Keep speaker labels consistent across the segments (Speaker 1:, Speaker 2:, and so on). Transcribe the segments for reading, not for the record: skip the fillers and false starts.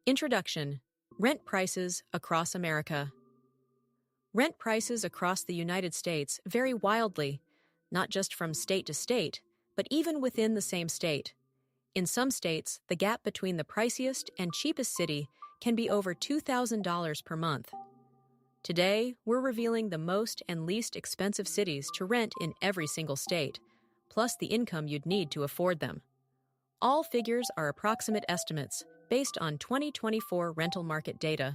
Speaker 1: Introduction: Rent prices across America. Rent prices across the United States vary wildly, not just from state to state, but even within the same state. In some states, the gap between the priciest and cheapest city can be over $2,000 per month. Today, we're revealing the most and least expensive cities to rent in every single state, plus the income you'd need to afford them. All figures are approximate estimates based on 2024 rental market data.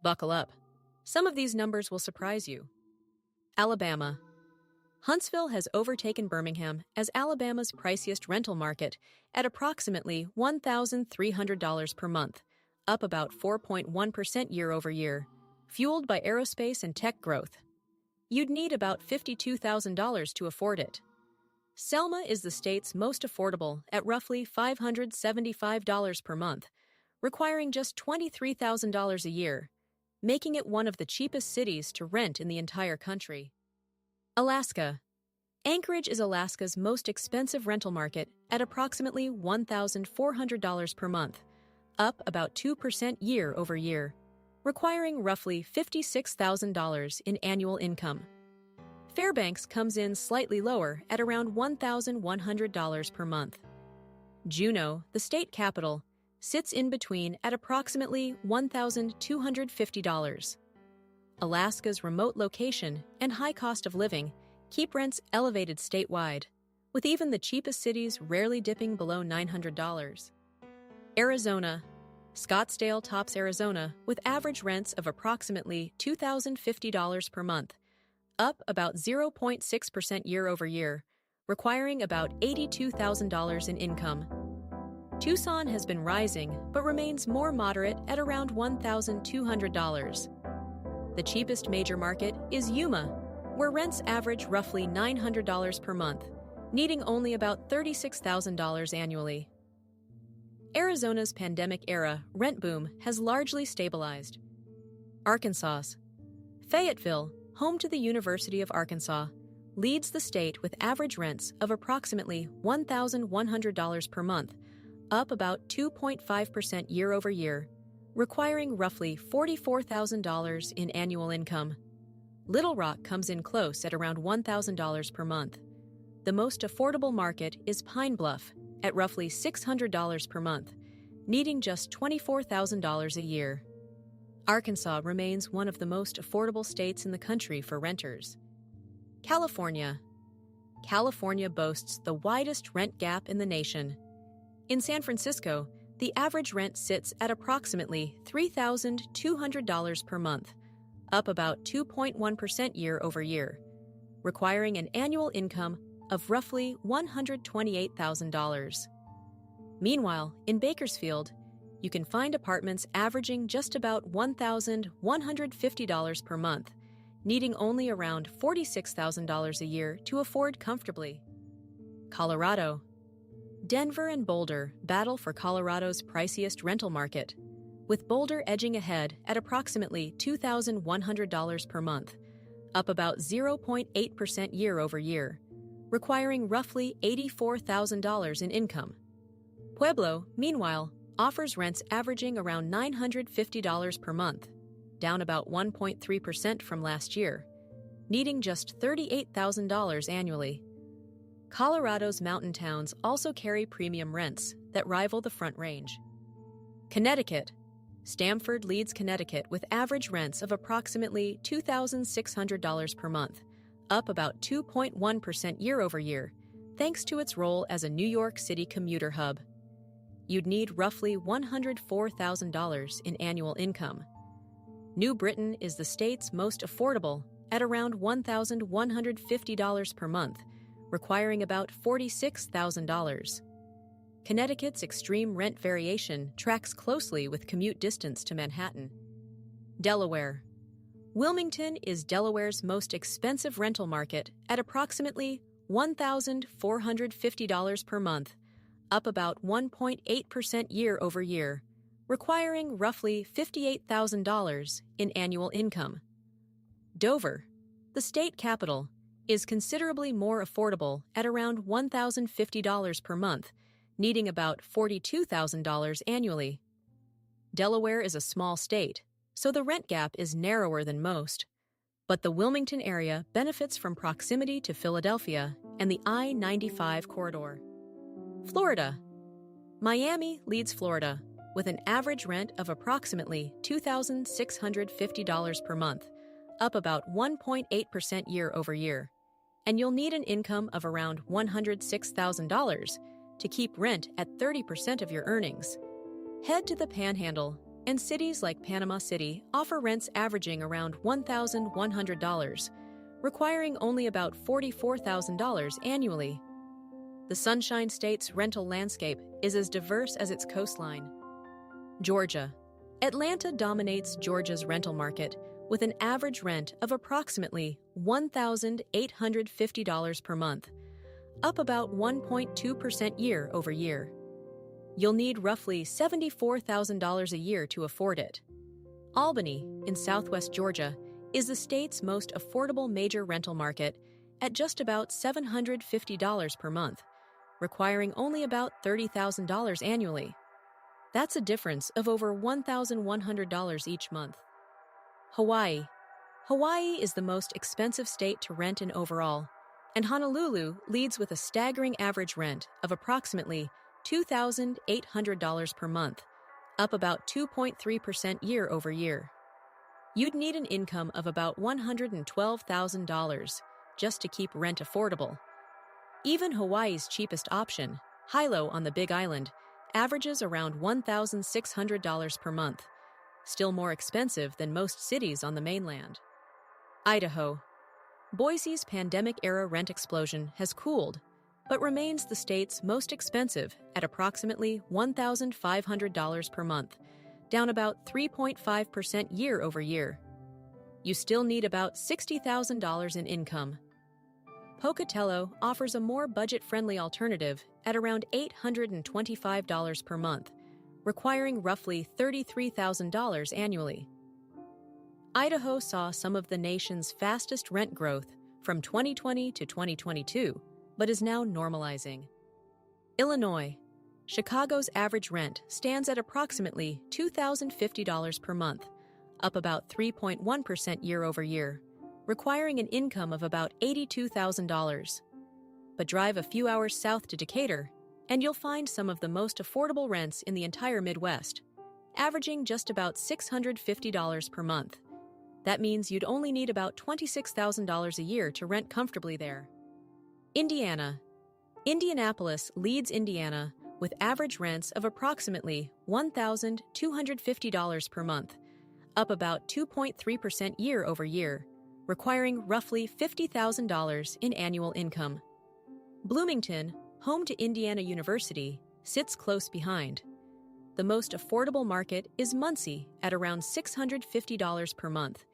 Speaker 1: Buckle up. Some of these numbers will surprise you. Alabama. Huntsville has overtaken Birmingham as Alabama's priciest rental market at approximately $1,300 per month, up about 4.1% year over year, fueled by aerospace and tech growth. You'd need about $52,000 to afford it. Selma is the state's most affordable at roughly $575 per month, requiring just $23,000 a year, making it one of the cheapest cities to rent in the entire country. Alaska. Anchorage is Alaska's most expensive rental market at approximately $1,400 per month, up about 2% year over year, requiring roughly $56,000 in annual income. Fairbanks comes in slightly lower at around $1,100 per month. Juneau, the state capital, sits in between at approximately $1,250. Alaska's remote location and high cost of living keep rents elevated statewide, with even the cheapest cities rarely dipping below $900. Arizona. Scottsdale tops Arizona with average rents of approximately $2,050 per month, up about 0.6% year over year, requiring about $82,000 in income. Tucson has been rising but remains more moderate at around $1,200. The cheapest major market is Yuma, where rents average roughly $900 per month, needing only about $36,000 annually. Arizona's pandemic-era rent boom has largely stabilized. Arkansas. Fayetteville, home to the University of Arkansas, leads the state with average rents of approximately $1,100 per month, up about 2.5% year over year, requiring roughly $44,000 in annual income. Little Rock comes in close at around $1,000 per month. The most affordable market is Pine Bluff, at roughly $600 per month, needing just $24,000 a year. Arkansas remains one of the most affordable states in the country for renters. California. California boasts the widest rent gap in the nation. In San Francisco, the average rent sits at approximately $3,200 per month, up about 2.1% year over year, requiring an annual income of roughly $128,000. Meanwhile, in Bakersfield, you can find apartments averaging just about $1,150 per month, needing only around $46,000 a year to afford comfortably. Colorado. Denver and Boulder battle for Colorado's priciest rental market, with Boulder edging ahead at approximately $2,100 per month, up about 0.8% year over year, requiring roughly $84,000 in income. Pueblo, meanwhile, offers rents averaging around $950 per month, down about 1.3% from last year, needing just $38,000 annually. Colorado's mountain towns also carry premium rents that rival the Front Range. Connecticut. Stamford leads Connecticut with average rents of approximately $2,600 per month, up about 2.1% year over year, thanks to its role as a New York City commuter hub. You'd need roughly $104,000 in annual income. New Britain is the state's most affordable at around $1,150 per month, requiring about $46,000. Connecticut's extreme rent variation tracks closely with commute distance to Manhattan. Delaware. Wilmington is Delaware's most expensive rental market at approximately $1,450 per month, up about 1.8% year over year, requiring roughly $58,000 in annual income. Dover, the state capital, is considerably more affordable at around $1,050 per month, needing about $42,000 annually. Delaware is a small state, so the rent gap is narrower than most. But the Wilmington area benefits from proximity to Philadelphia and the I-95 corridor. Florida. Miami leads Florida, with an average rent of approximately $2,650 per month, up about 1.8% year over year. And you'll need an income of around $106,000 to keep rent at 30% of your earnings. Head to the Panhandle, and cities like Panama City offer rents averaging around $1,100, requiring only about $44,000 annually. The Sunshine State's rental landscape is as diverse as its coastline. Georgia. Atlanta dominates Georgia's rental market with an average rent of approximately $1,850 per month, up about 1.2% year over year. You'll need roughly $74,000 a year to afford it. Albany, in southwest Georgia, is the state's most affordable major rental market at just about $750 per month, requiring only about $30,000 annually. That's a difference of over $1,100 each month. Hawaii. Hawaii is the most expensive state to rent in overall, and Honolulu leads with a staggering average rent of approximately $2,800 per month, up about 2.3% year over year. You'd need an income of about $112,000 just to keep rent affordable. Even Hawaii's cheapest option, Hilo on the Big Island, averages around $1,600 per month, still more expensive than most cities on the mainland. Idaho. Boise's pandemic-era rent explosion has cooled, but remains the state's most expensive at approximately $1,500 per month, down about 3.5% year over year. You still need about $60,000 in income. Pocatello offers a more budget-friendly alternative at around $825 per month, requiring roughly $33,000 annually. Idaho saw some of the nation's fastest rent growth from 2020 to 2022, but is now normalizing. Illinois. Chicago's average rent stands at approximately $2,050 per month, up about 3.1% year over year, requiring an income of about $82,000. But drive a few hours south to Decatur, and you'll find some of the most affordable rents in the entire Midwest, averaging just about $650 per month. That means you'd only need about $26,000 a year to rent comfortably there. Indiana. Indianapolis leads Indiana with average rents of approximately $1,250 per month, up about 2.3% year over year, requiring roughly $50,000 in annual income. Bloomington, home to Indiana University, sits close behind. The most affordable market is Muncie at around $650 per month,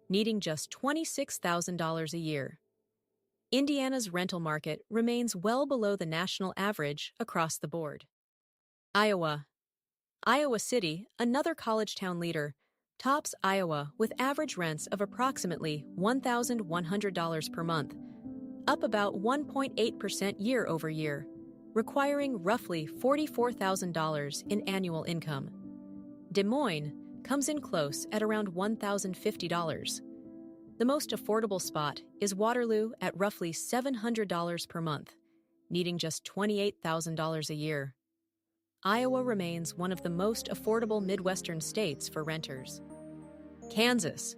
Speaker 1: needing just $26,000 a year. Indiana's rental market remains well below the national average across the board. Iowa. Iowa City, another college town leader, tops Iowa with average rents of approximately $1,100 per month, up about 1.8% year over year, requiring roughly $44,000 in annual income. Des Moines comes in close at around $1,050. The most affordable spot is Waterloo at roughly $700 per month, needing just $28,000 a year. Iowa remains one of the most affordable Midwestern states for renters. Kansas.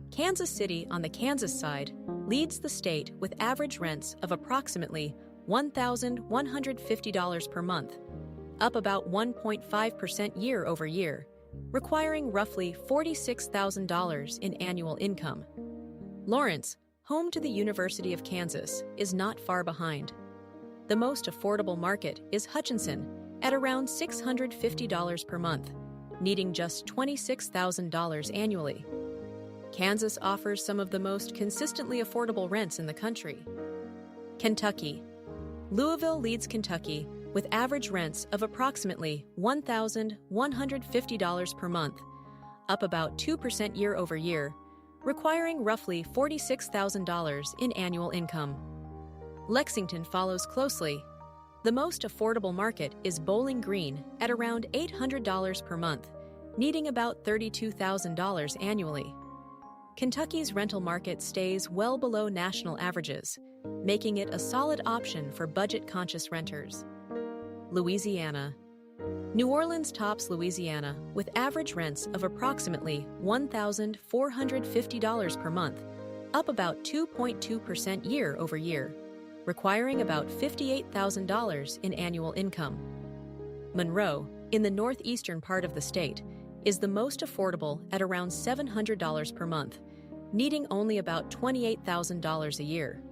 Speaker 1: Kansas City, on the Kansas side, leads the state with average rents of approximately $1,150 per month, up about 1.5% year over year, requiring roughly $46,000 in annual income. Lawrence, home to the University of Kansas, is not far behind. The most affordable market is Hutchinson at around $650 per month, needing just $26,000 annually. Kansas offers some of the most consistently affordable rents in the country. Kentucky. Louisville leads Kentucky with average rents of approximately $1,150 per month, up about 2% year over year, requiring roughly $46,000 in annual income. Lexington follows closely. The most affordable market is Bowling Green at around $800 per month, needing about $32,000 annually. Kentucky's rental market stays well below national averages, making it a solid option for budget-conscious renters. Louisiana. New Orleans tops Louisiana with average rents of approximately $1,450 per month, up about 2.2% year over year, requiring about $58,000 in annual income. Monroe, in the northeastern part of the state, is the most affordable at around $700 per month, needing only about $28,000 a year.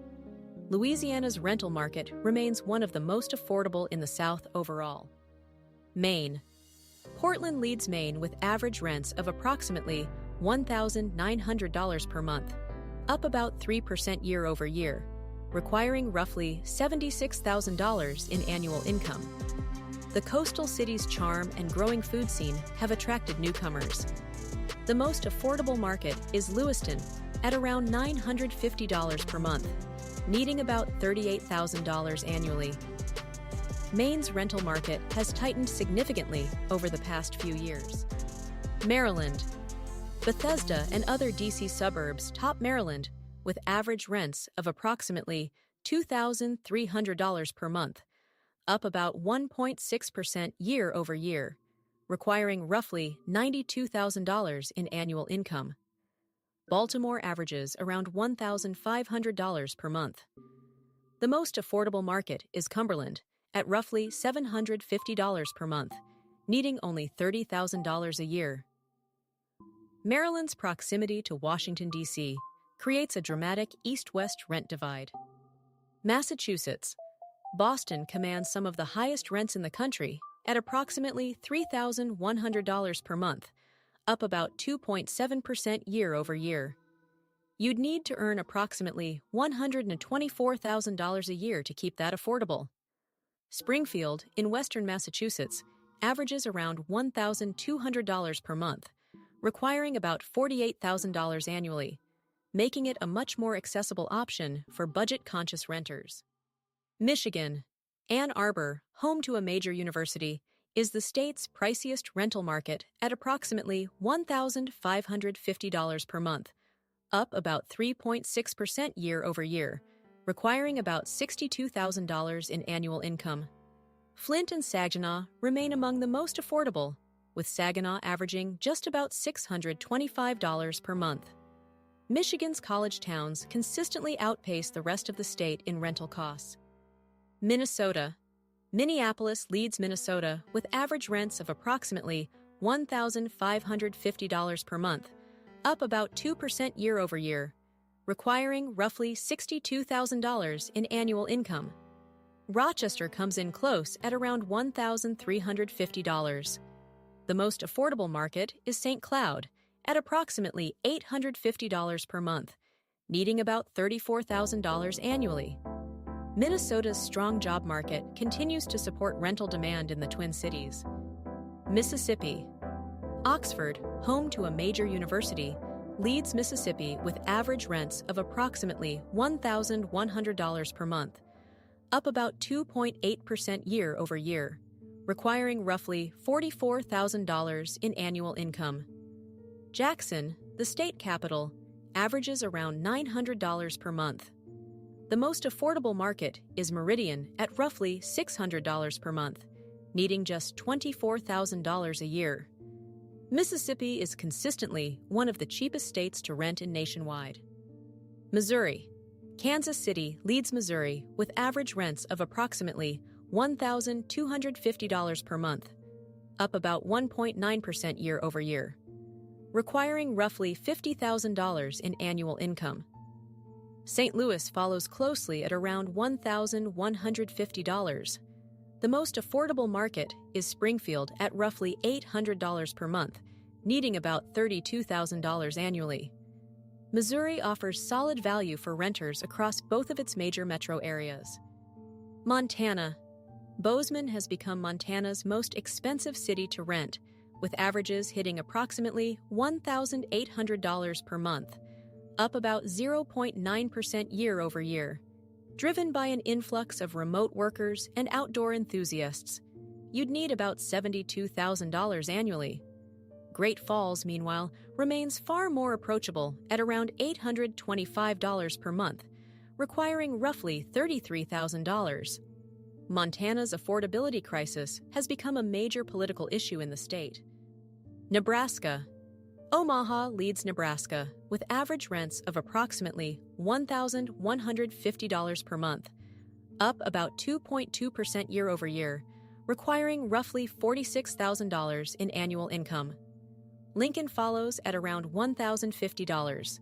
Speaker 1: Louisiana's rental market remains one of the most affordable in the South overall. Maine. Portland leads Maine with average rents of approximately $1,900 per month, up about 3% year over year, requiring roughly $76,000 in annual income. The coastal city's charm and growing food scene have attracted newcomers. The most affordable market is Lewiston, at around $950 per month, needing about $38,000 annually. Maine's rental market has tightened significantly over the past few years. Maryland. Bethesda and other D.C. suburbs top Maryland with average rents of approximately $2,300 per month, up about 1.6% year over year, requiring roughly $92,000 in annual income. Baltimore averages around $1,500 per month. The most affordable market is Cumberland, at roughly $750 per month, needing only $30,000 a year. Maryland's proximity to Washington, D.C. creates a dramatic east-west rent divide. Massachusetts. Boston commands some of the highest rents in the country at approximately $3,100 per month, up about 2.7% year over year. You'd need to earn approximately $124,000 a year to keep that affordable. Springfield, in western Massachusetts, averages around $1,200 per month, requiring about $48,000 annually, making it a much more accessible option for budget-conscious renters. Michigan. Ann Arbor, home to a major university, is the state's priciest rental market at approximately $1,550 per month, up about 3.6% year over year, requiring about $62,000 in annual income. Flint and Saginaw remain among the most affordable, with Saginaw averaging just about $625 per month. Michigan's college towns consistently outpace the rest of the state in rental costs. Minnesota. Minneapolis leads Minnesota with average rents of approximately $1,550 per month, up about 2% year over year, requiring roughly $62,000 in annual income. Rochester comes in close at around $1,350. The most affordable market is St. Cloud, at approximately $850 per month, needing about $34,000 annually. Minnesota's strong job market continues to support rental demand in the Twin Cities. Mississippi. Oxford, home to a major university, leads Mississippi with average rents of approximately $1,100 per month, up about 2.8% year over year, requiring roughly $44,000 in annual income. Jackson, the state capital, averages around $900 per month. The most affordable market is Meridian at roughly $600 per month, needing just $24,000 a year. Mississippi is consistently one of the cheapest states to rent in nationwide. Missouri. Kansas City leads Missouri with average rents of approximately $1,250 per month, up about 1.9% year over year, requiring roughly $50,000 in annual income. St. Louis follows closely at around $1,150. The most affordable market is Springfield at roughly $800 per month, needing about $32,000 annually. Missouri offers solid value for renters across both of its major metro areas. Montana. Bozeman has become Montana's most expensive city to rent, with averages hitting approximately $1,800 per month, up about 0.9% year over year. Driven by an influx of remote workers and outdoor enthusiasts, you'd need about $72,000 annually. Great Falls, meanwhile, remains far more approachable at around $825 per month, requiring roughly $33,000. Montana's affordability crisis has become a major political issue in the state. Nebraska. Omaha leads Nebraska with average rents of approximately $1,150 per month, up about 2.2% year over year, requiring roughly $46,000 in annual income. Lincoln follows at around $1,050.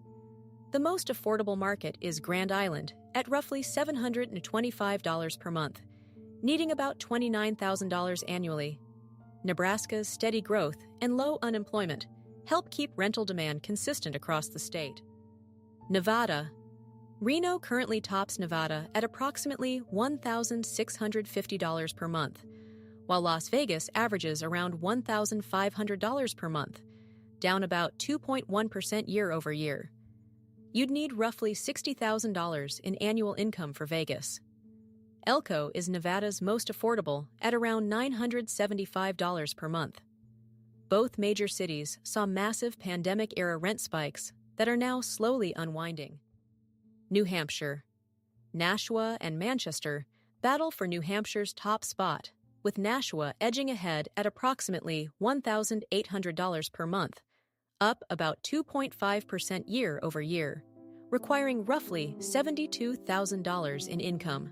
Speaker 1: The most affordable market is Grand Island at roughly $725 per month, needing about $29,000 annually. Nebraska's steady growth and low unemployment help keep rental demand consistent across the state. Nevada. Reno currently tops Nevada at approximately $1,650 per month, while Las Vegas averages around $1,500 per month, down about 2.1% year over year. You'd need roughly $60,000 in annual income for Vegas. Elko is Nevada's most affordable at around $975 per month. Both major cities saw massive pandemic-era rent spikes that are now slowly unwinding. New Hampshire. Nashua and Manchester battle for New Hampshire's top spot, with Nashua edging ahead at approximately $1,800 per month, up about 2.5% year over year, requiring roughly $72,000 in income.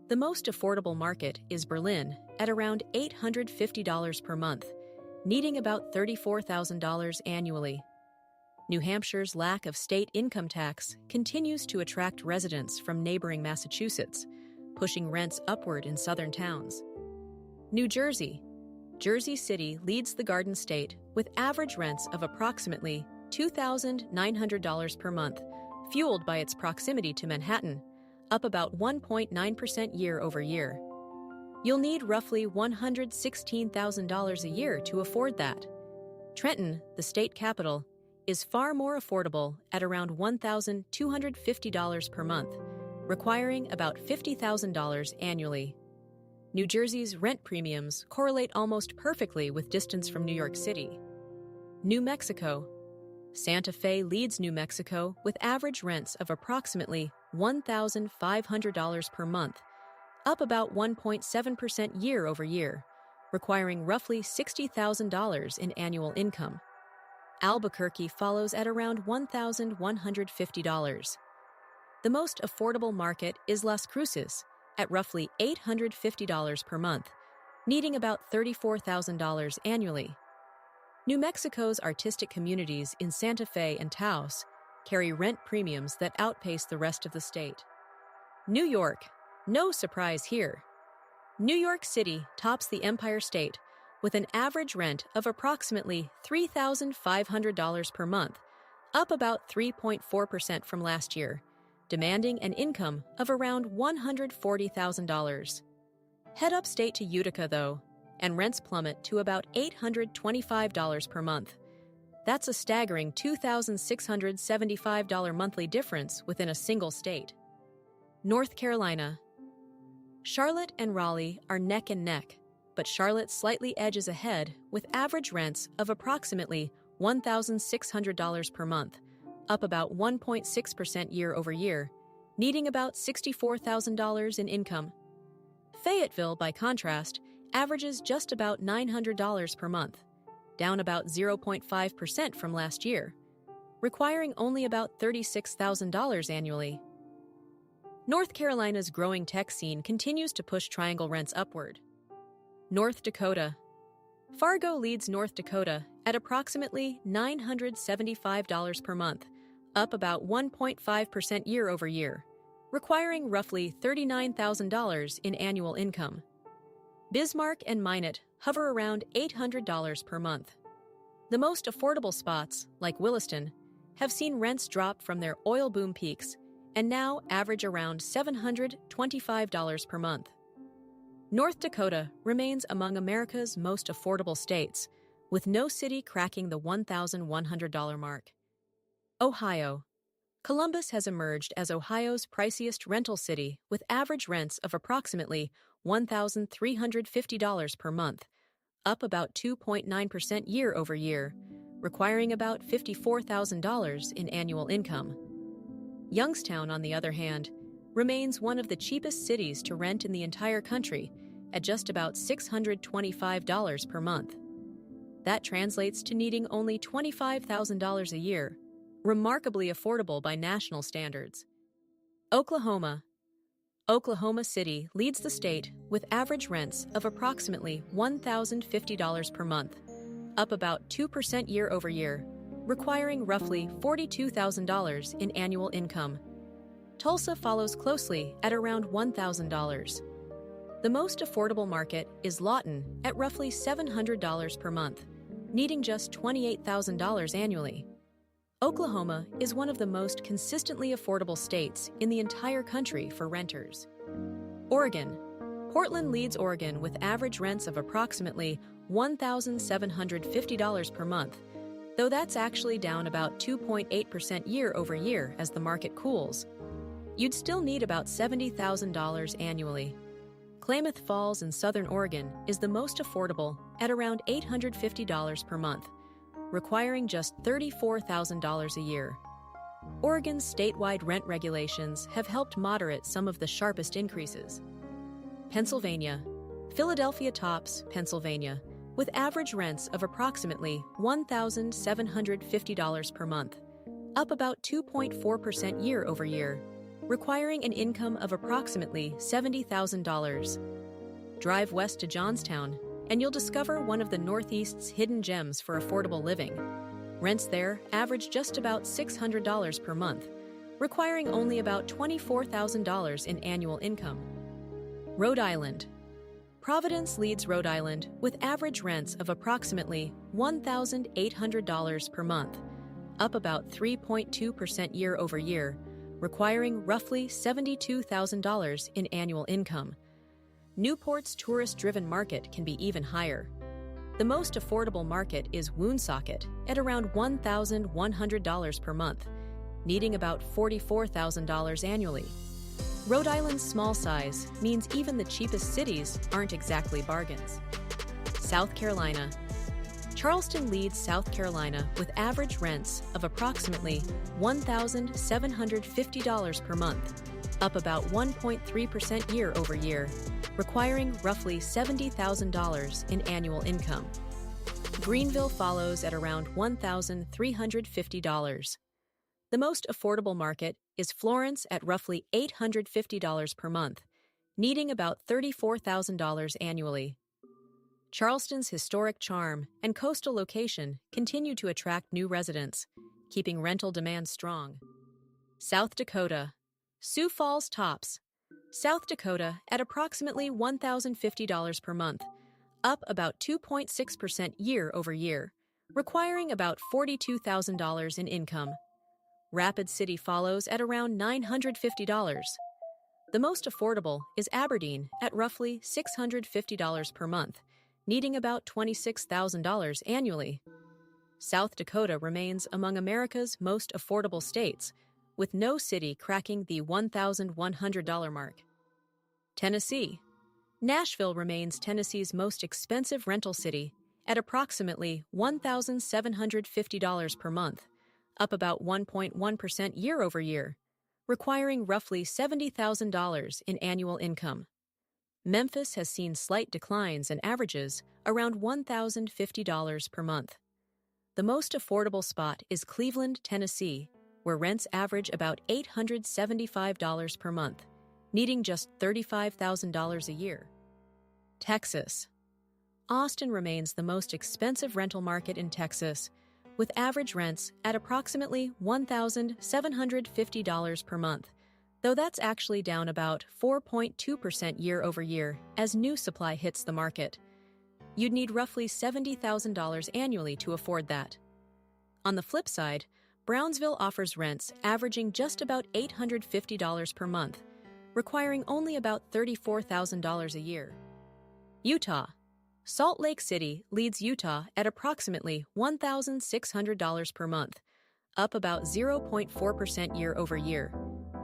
Speaker 1: The most affordable market is Berlin at around $850 per month, needing about $34,000 annually. New Hampshire's lack of state income tax continues to attract residents from neighboring Massachusetts, pushing rents upward in southern towns. New Jersey. Jersey City leads the Garden State with average rents of approximately $2,900 per month, fueled by its proximity to Manhattan, up about 1.9% year over year. You'll need roughly $116,000 a year to afford that. Trenton, the state capital, is far more affordable at around $1,250 per month, requiring about $50,000 annually. New Jersey's rent premiums correlate almost perfectly with distance from New York City. New Mexico. Santa Fe leads New Mexico with average rents of approximately $1,500 per month, up about 1.7% year over year, requiring roughly $60,000 in annual income. Albuquerque follows at around $1,150. The most affordable market is Las Cruces, at roughly $850 per month, needing about $34,000 annually. New Mexico's artistic communities in Santa Fe and Taos carry rent premiums that outpace the rest of the state. New York, no surprise here. New York City tops the Empire State with an average rent of approximately $3,500 per month, up about 3.4% from last year, demanding an income of around $140,000. Head upstate to Utica, though, and rents plummet to about $825 per month. That's a staggering $2,675 monthly difference within a single state. North Carolina. Charlotte and Raleigh are neck and neck, but Charlotte slightly edges ahead with average rents of approximately $1,600 per month, up about 1.6% year over year, needing about $64,000 in income. Fayetteville, by contrast, averages just about $900 per month, down about 0.5% from last year, requiring only about $36,000 annually. North Carolina's growing tech scene continues to push triangle rents upward. North Dakota. Fargo leads North Dakota at approximately $975 per month, up about 1.5% year over year, requiring roughly $39,000 in annual income. Bismarck and Minot hover around $800 per month. The most affordable spots, like Williston, have seen rents drop from their oil boom peaks and now average around $725 per month. North Dakota remains among America's most affordable states, with no city cracking the $1,100 mark. Ohio. Columbus has emerged as Ohio's priciest rental city with average rents of approximately $1,350 per month, up about 2.9% year over year, requiring about $54,000 in annual income. Youngstown, on the other hand, remains one of the cheapest cities to rent in the entire country at just about $625 per month. That translates to needing only $25,000 a year, remarkably affordable by national standards. Oklahoma City leads the state with average rents of approximately $1,050 per month, up about 2% year over year, requiring roughly $42,000 in annual income. Tulsa follows closely at around $1,000. The most affordable market is Lawton at roughly $700 per month, needing just $28,000 annually. Oklahoma is one of the most consistently affordable states in the entire country for renters. Oregon. Portland leads Oregon with average rents of approximately $1,750 per month, though that's actually down about 2.8% year over year as the market cools. You'd still need about $70,000 annually. Klamath Falls in Southern Oregon is the most affordable at around $850 per month, requiring just $34,000 a year. Oregon's statewide rent regulations have helped moderate some of the sharpest increases. Pennsylvania. Philadelphia tops Pennsylvania with average rents of approximately $1,750 per month, up about 2.4% year over year, requiring an income of approximately $70,000. Drive west to Johnstown, and you'll discover one of the Northeast's hidden gems for affordable living. Rents there average just about $600 per month, requiring only about $24,000 in annual income. Rhode Island. Providence leads Rhode Island with average rents of approximately $1,800 per month, up about 3.2% year over year, requiring roughly $72,000 in annual income. Newport's tourist-driven market can be even higher. The most affordable market is Woonsocket at around $1,100 per month, needing about $44,000 annually. Rhode Island's small size means even the cheapest cities aren't exactly bargains. South Carolina. Charleston leads South Carolina with average rents of approximately $1,750 per month, up about 1.3% year over year, requiring roughly $70,000 in annual income. Greenville follows at around $1,350. The most affordable market is Florence at roughly $850 per month, needing about $34,000 annually. Charleston's historic charm and coastal location continue to attract new residents, keeping rental demand strong. South Dakota. Sioux Falls tops South Dakota at approximately $1,050 per month, up about 2.6% year over year, requiring about $42,000 in income. Rapid City follows at around $950. The most affordable is Aberdeen at roughly $650 per month, needing about $26,000 annually. South Dakota remains among America's most affordable states, with no city cracking the $1,100 mark. Tennessee. Nashville remains Tennessee's most expensive rental city at approximately $1,750 per month, up about 1.1% year over year, requiring roughly $70,000 in annual income. Memphis has seen slight declines and averages around $1,050 per month. The most affordable spot is Cleveland, Tennessee, where rents average about $875 per month, needing just $35,000 a year. Texas. Austin remains the most expensive rental market in Texas, with average rents at approximately $1,750 per month, though that's actually down about 4.2% year over year as new supply hits the market. You'd need roughly $70,000 annually to afford that. On the flip side, Brownsville offers rents averaging just about $850 per month, requiring only about $34,000 a year. Utah. Salt Lake City leads Utah at approximately $1,600 per month, up about 0.4% year over year,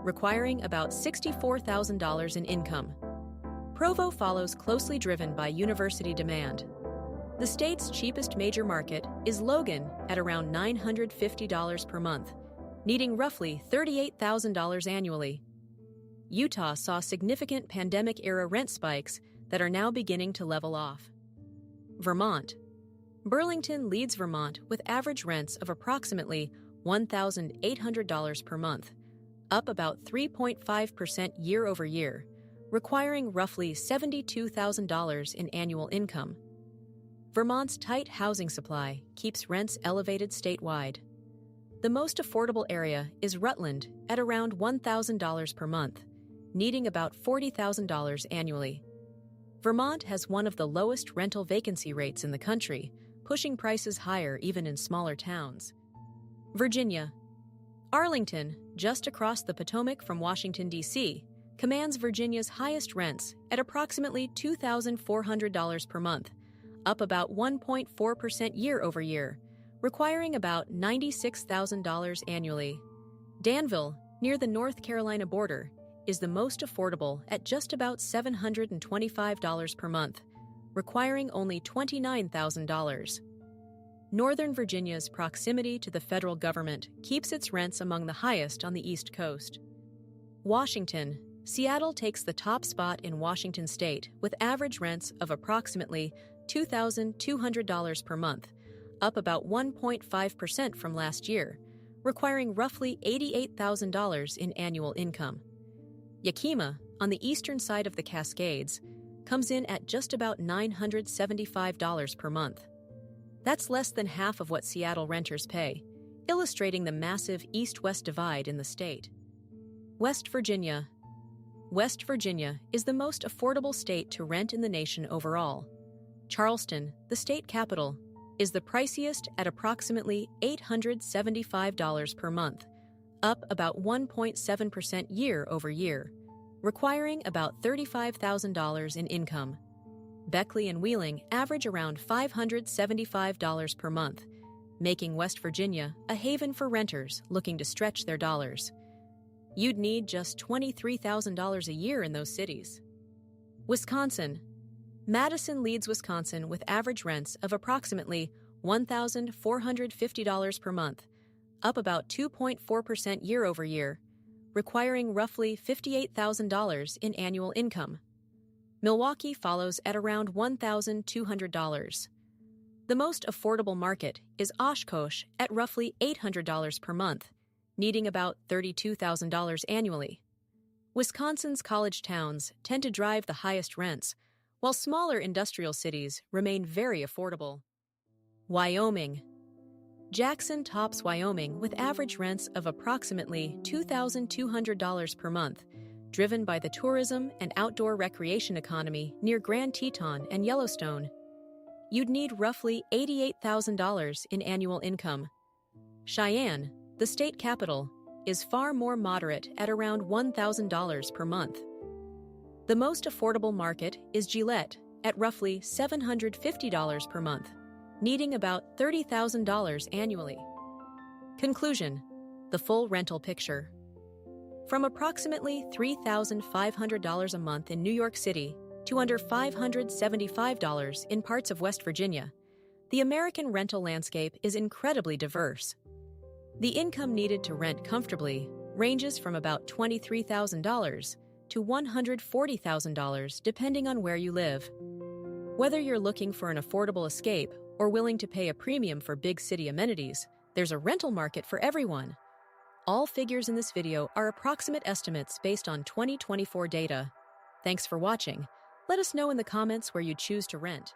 Speaker 1: requiring about $64,000 in income. Provo follows, closely driven by university demand. The state's cheapest major market is Logan at around $950 per month, needing roughly $38,000 annually. Utah saw significant pandemic-era rent spikes that are now beginning to level off. Vermont. Burlington leads Vermont with average rents of approximately $1,800 per month, up about 3.5% year over year, requiring roughly $72,000 in annual income. Vermont's tight housing supply keeps rents elevated statewide. The most affordable area is Rutland at around $1,000 per month, needing about $40,000 annually. Vermont has one of the lowest rental vacancy rates in the country, pushing prices higher even in smaller towns. Virginia. Arlington, just across the Potomac from Washington, D.C., commands Virginia's highest rents at approximately $2,400 per month, up about 1.4% year over year, requiring about $96,000 annually. Danville, near the North Carolina border, is the most affordable at just about $725 per month, requiring only $29,000. Northern Virginia's proximity to the federal government keeps its rents among the highest on the East Coast. Washington. Seattle takes the top spot in Washington state with average rents of approximately $2,200 per month, up about 1.5% from last year, requiring roughly $88,000 in annual income. Yakima, on the eastern side of the Cascades, comes in at just about $975 per month. That's less than half of what Seattle renters pay, illustrating the massive east-west divide in the state. West Virginia. West Virginia is the most affordable state to rent in the nation overall. Charleston, the state capital, is the priciest at approximately $875 per month, up about 1.7% year over year, requiring about $35,000 in income. Beckley and Wheeling average around $575 per month, making West Virginia a haven for renters looking to stretch their dollars. You'd need just $23,000 a year in those cities. Wisconsin. Madison leads Wisconsin with average rents of approximately $1,450 per month, up about 2.4% year over year, requiring roughly $58,000 in annual income. Milwaukee follows at around $1,200. The most affordable market is Oshkosh at roughly $800 per month, needing about $32,000 annually. Wisconsin's college towns tend to drive the highest rents, while smaller industrial cities remain very affordable. Wyoming. Jackson tops Wyoming with average rents of approximately $2,200 per month, driven by the tourism and outdoor recreation economy near Grand Teton and Yellowstone. You'd need roughly $88,000 in annual income. Cheyenne, the state capital, is far more moderate at around $1,000 per month. The most affordable market is Gillette at roughly $750 per month, needing about $30,000 annually. Conclusion: the full rental picture. From approximately $3,500 a month in New York City to under $575 in parts of West Virginia, the American rental landscape is incredibly diverse. The income needed to rent comfortably ranges from about $23,000 to $140,000 depending on where you live. Whether you're looking for an affordable escape or willing to pay a premium for big city amenities, there's a rental market for everyone. All figures in this video are approximate estimates based on 2024 data. Thanks for watching. Let us know in the comments where you choose to rent.